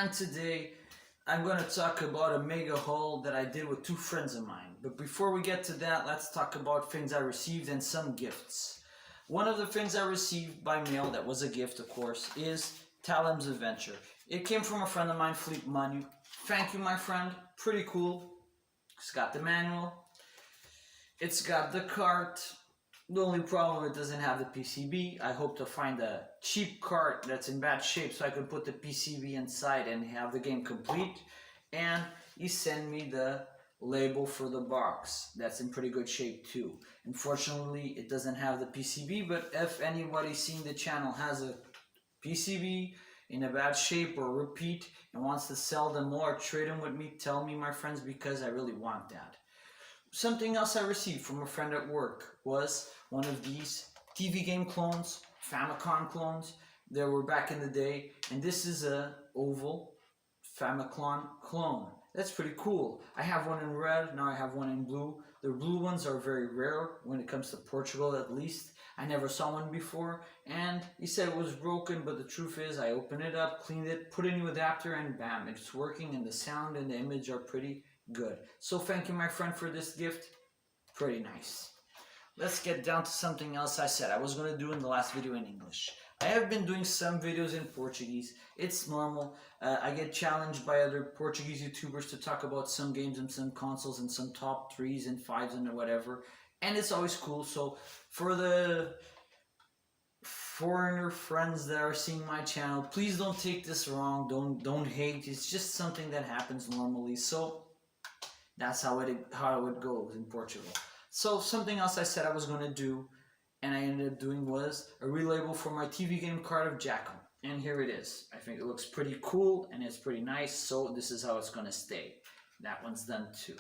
and today I'm going to talk about a mega haul that I did with two friends of mine. But before we get to that, let's talk about things I received and some gifts. One of the things I received by mail that was a gift, of course, is Talem's Adventure. It came from a friend of mine, Philippe Manu. Thank you, my friend. Pretty cool. It's got the manual. It's got the cart. The only problem, it doesn't have the PCB. I hope to find a cheap cart that's in bad shape so I can put the PCB inside and have the game complete. And he sent me the label for the box. That's in pretty good shape too. Unfortunately, it doesn't have the PCB, but if anybody seeing the channel has a PCB in a bad shape or repeat and wants to sell them or trade them with me, tell me, my friends, because I really want that. Something else I received from a friend at work was one of these TV game clones, Famicom clones. They were back in the day, and this is a oval Famicom clone. That's pretty cool. I have one in red, now I have one in blue. The blue ones are very rare when it comes to Portugal, at least. I never saw one before, and he said it was broken, but the truth is I opened it up, cleaned it, put a new adapter, and bam, it's working, and the sound and the image are pretty good. So thank you, my friend, for this gift. Pretty nice. Let's get down to something else I said I was going to do in the last video in English. I have been doing some videos in Portuguese. It's normal. I get challenged by other Portuguese YouTubers to talk about some games and some consoles and some top 3s and 5s and whatever. And it's always cool. So for the foreigner friends that are seeing my channel, please don't take this wrong. Don't hate. It's just something that happens normally. So that's how it goes in Portugal. So something else I said I was going to do, and I ended up doing, was a relabel for my TV game card of Jackal. And here it is. I think it looks pretty cool, and it's pretty nice, so this is how it's going to stay. That one's done too.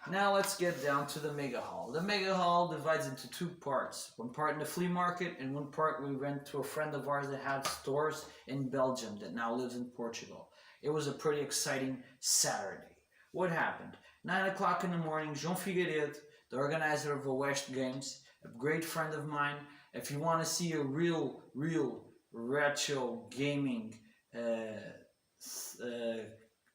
Now let's get down to the Mega Haul. The Mega Haul divides into two parts. One part in the flea market, and one part we went to a friend of ours that had stores in Belgium that now lives in Portugal. It was a pretty exciting Saturday. What happened? 9 o'clock in the morning, João Figueiredo, the organizer of Oeste Games, a great friend of mine. If you want to see a real retro gaming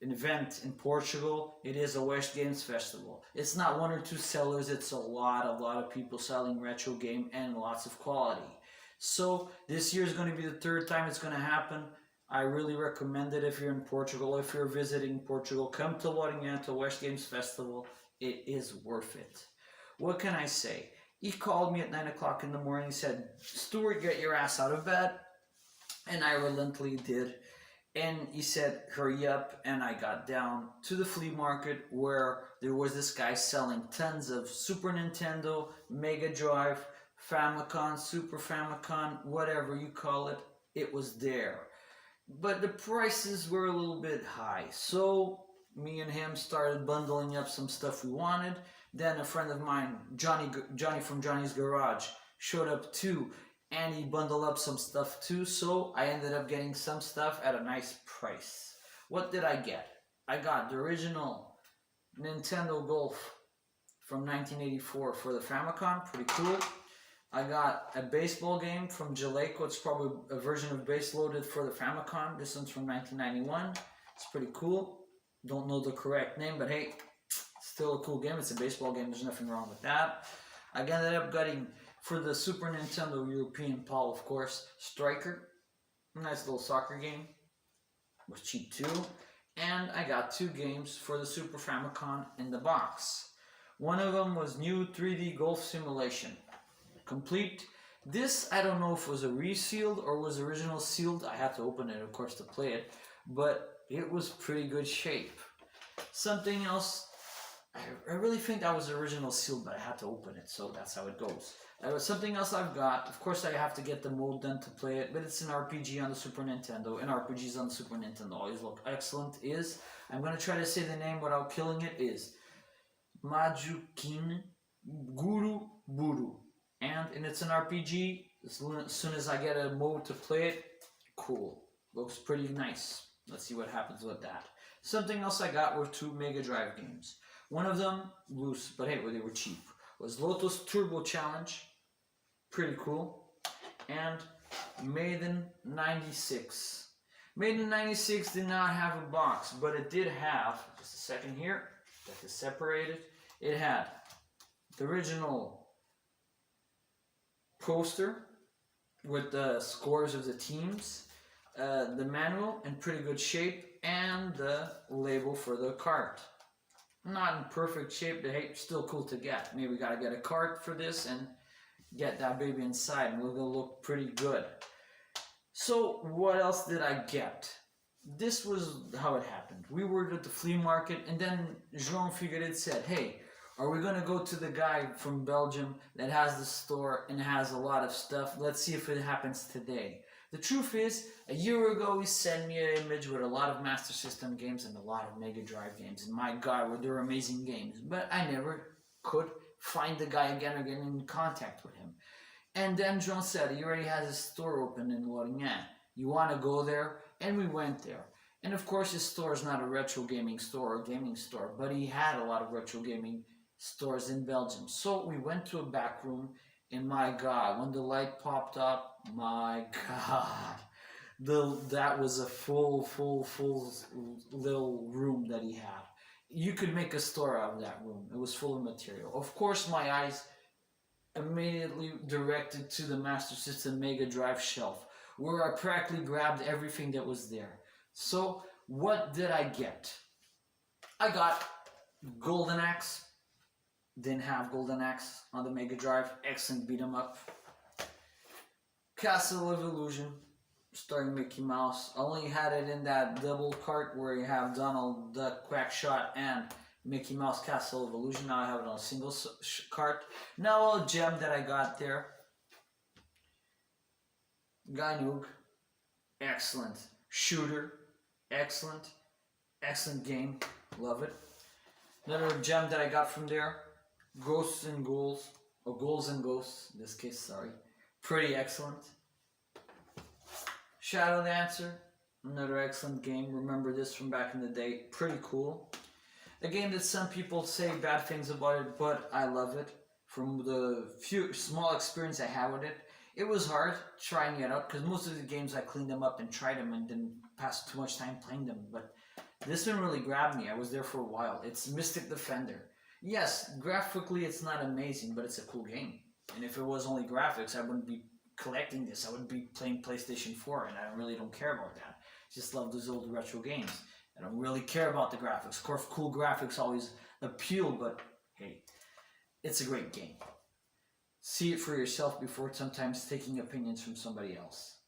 event in Portugal, it is a Oeste Games Festival. It's not one or two sellers, it's a lot of people selling retro game and lots of quality. So this year is going to be the third time it's going to happen. I really recommend it if you're in Portugal. If you're visiting Portugal, come to Lourinhã, to Oeste Games Festival. It is worth it. What can I say? He called me at 9 o'clock in the morning. He said, "Stuart, get your ass out of bed." And I reluctantly did. And he said, "Hurry up." And I got down to the flea market where there was this guy selling tons of Super Nintendo, Mega Drive, Famicom, Super Famicom, whatever you call it. It was there. But the prices were a little bit high. So me and him started bundling up some stuff we wanted. Then a friend of mine, Johnny from Johnny's Garage, showed up too, and he bundled up some stuff too, so I ended up getting some stuff at a nice price. What did I get? I got the original Nintendo Golf from 1984 for the Famicom, pretty cool. I got a baseball game from Jaleco. It's probably a version of base loaded for the Famicom. This one's from 1991. It's pretty cool. Don't know the correct name, but hey, still a cool game. It's a baseball game. There's nothing wrong with that. I ended up getting, for the Super Nintendo European PAL, of course, Striker. Nice little soccer game. It was cheap too. And I got two games for the Super Famicom in the box. One of them was new 3D Golf Simulation. Complete. This, I don't know if it was a resealed or was original sealed. I had to open it, of course, to play it. But it was pretty good shape. Something else, I really think that was original sealed, but I had to open it, so that's how it goes. Something else I've got, of course I have to get the mode done to play it, but it's an RPG on the Super Nintendo, and RPGs on the Super Nintendo always look excellent, I'm going to try to say the name without killing it, is Majukin Guru Buru. And it's an RPG. As soon as I get a mode to play it, cool. Looks pretty nice. Let's see what happens with that. Something else I got were two Mega Drive games. One of them, loose, but hey, they were cheap, was Lotus Turbo Challenge. Pretty cool. And Maiden 96. Made in 96 did not have a box, but it did have, just a second here, that is separated. It had the original poster with the scores of the teams, the manual in pretty good shape, and the label for the cart. Not in perfect shape, but hey, still cool to get. Maybe we gotta get a cart for this and get that baby inside, and it'll look pretty good. So what else did I get? This was how it happened. We were at the flea market, and then Jean Figuered said, hey, are we gonna go to the guy from Belgium that has the store and has a lot of stuff? Let's see if it happens today. The truth is, a year ago he sent me an image with a lot of Master System games and a lot of Mega Drive games, and my god, were they amazing games. But I never could find the guy again or get in contact with him. And then Jean said he already has a store open in Lorient. You want to go there? And we went there. And of course his store is not a retro gaming store or gaming store, but he had a lot of retro gaming stores in Belgium. So we went to a back room, and my god, when the light popped up, my god, that was a full little room that he had. You could make a store out of that room. It was full of material. Of course my eyes immediately directed to the Master System Mega Drive shelf, where I practically grabbed everything that was there. So what did I get? I got Golden Axe. Didn't have Golden Axe on the Mega Drive. Excellent beat 'em up. Castle of Illusion, starring Mickey Mouse. I only had it in that double cart where you have Donald Duck, Quackshot, and Mickey Mouse Castle of Illusion. Now I have it on a single cart. Now a gem that I got there. Gainoog, excellent. Shooter, excellent. Excellent game, love it. Another gem that I got from there. Ghosts and Ghouls, or Ghouls and Ghosts, in this case, sorry. Pretty excellent. Shadow Dancer, another excellent game. Remember this from back in the day. Pretty cool. A game that some people say bad things about it, but I love it. From the few small experience I had with it, it was hard trying it out, because most of the games I cleaned them up and tried them and didn't pass too much time playing them. But this one really grabbed me. I was there for a while. It's Mystic Defender. Yes, graphically it's not amazing, but it's a cool game. And if it was only graphics, I wouldn't be collecting this. I would be playing PlayStation 4, and I really don't care about that. I just love those old retro games. I don't really care about the graphics. Of course, cool graphics always appeal, but hey, it's a great game. See it for yourself before sometimes taking opinions from somebody else.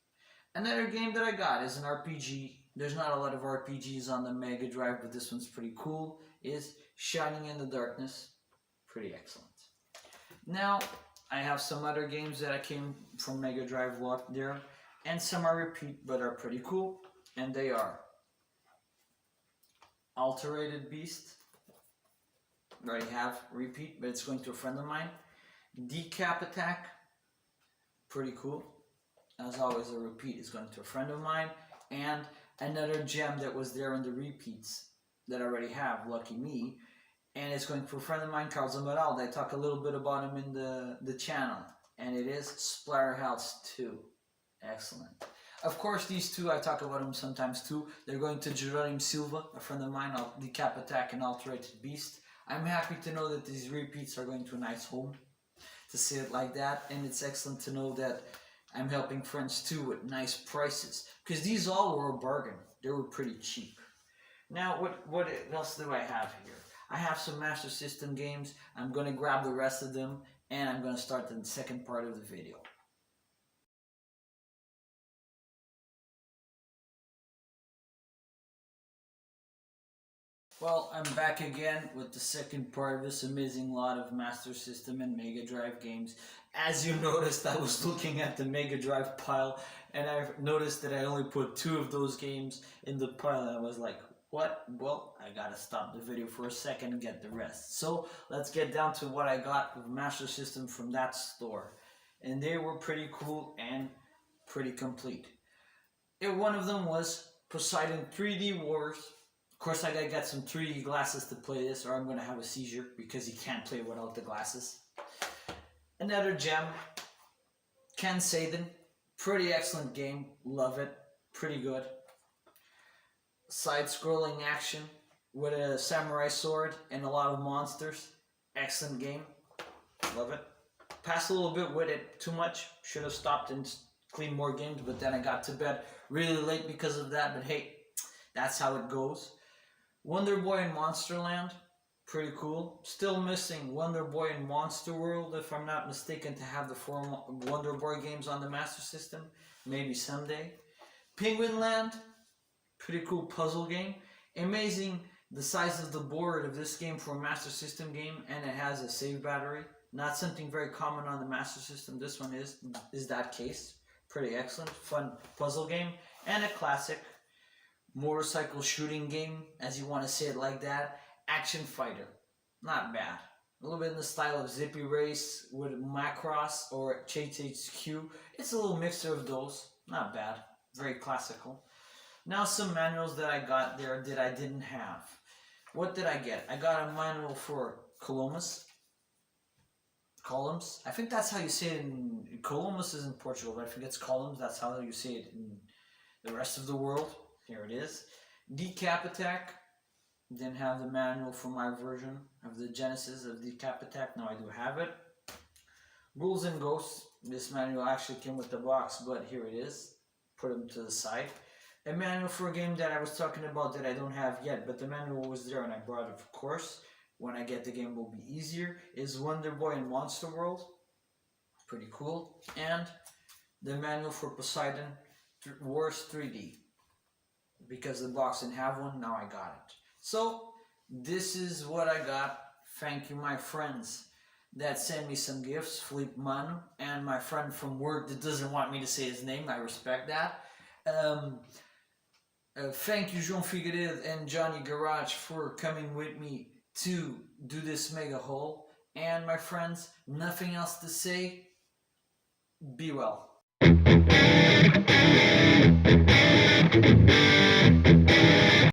Another game that I got is an RPG. There's not a lot of RPGs on the Mega Drive, but this one's pretty cool. Is Shining in the Darkness. Pretty excellent. Now, I have some other games that I came from Mega Drive locked there, and some are repeat, but are pretty cool, and they are Alterated Beast. I already have repeat, but it's going to a friend of mine. Decap Attack. Pretty cool. As always, a repeat is going to a friend of mine, and another gem that was there in the repeats that I already have, lucky me, and it's going for a friend of mine, Carl Zamaralda. I talk a little bit about him in the channel, and it is Splatterhouse 2. Excellent. Of course, these two, I talk about them sometimes too. They're going to Jeronim Silva, a friend of mine, Decap Attack and Alterated Beast. I'm happy to know that these repeats are going to a nice home, to say it like that, and it's excellent to know that I'm helping friends too with nice prices, because these all were a bargain. They were pretty cheap. Now, what else do I have here? I have some Master System games. I'm going to grab the rest of them, and I'm going to start the second part of the video. Well, I'm back again with the second part of this amazing lot of Master System and Mega Drive games. As you noticed, I was looking at the Mega Drive pile, and I noticed that I only put 2 of those games in the pile, and I was like, what? Well, I gotta stop the video for a second and get the rest. So, let's get down to what I got with Master System from that store. And they were pretty cool and pretty complete. One of them was Poseidon 3D Wars. Of course, I gotta get some 3D glasses to play this, or I'm gonna have a seizure, because you can't play without the glasses. Another gem, Ken Saden. Pretty excellent game, love it, pretty good. side-scrolling action with a samurai sword and a lot of monsters. Excellent game. Love it. Passed a little bit with it too much. Should have stopped and cleaned more games, but then I got to bed really late because of that. But hey, that's how it goes. Wonder Boy in Monsterland, pretty cool. Still missing Wonder Boy in Monster World, if I'm not mistaken, to have the 4 Wonder Boy games on the Master System. Maybe someday. Penguin Land, pretty cool puzzle game. Amazing the size of the board of this game for a Master System game, and it has a save battery. Not something very common on the Master System. This one is that case. Pretty excellent, fun puzzle game, and a classic motorcycle shooting game, as you want to say it like that. Action fighter, not bad. A little bit in the style of Zippy Race with Macross or HHQ. It's a little mixture of those. Not bad. Very classical. Now some manuals that I got there that I didn't have. What did I get? I got a manual for Columns. I think that's how you say it in Columns is in Portugal, but I think it's Columns. That's how you say it in the rest of the world. Here it is. Decap Attack. Didn't have the manual for my version of the Genesis of Decap Attack. Now I do have it. Rules and Ghosts. This manual actually came with the box, but here it is. Put them to the side. A manual for a game that I was talking about that I don't have yet, but the manual was there and I brought it, of course. When I get the game, it will be easier. Is Wonder Boy in Monster World. Pretty cool. And the manual for Poseidon Wars 3D. Because the box didn't have one, now I got it. So, this is what I got. Thank you, my friends that sent me some gifts. Philippe Manu, and my friend from work that doesn't want me to say his name. I respect that. Thank you, Jean Figueredo and Johnny Garage, for coming with me to do this mega haul. And my friends, nothing else to say. Be well.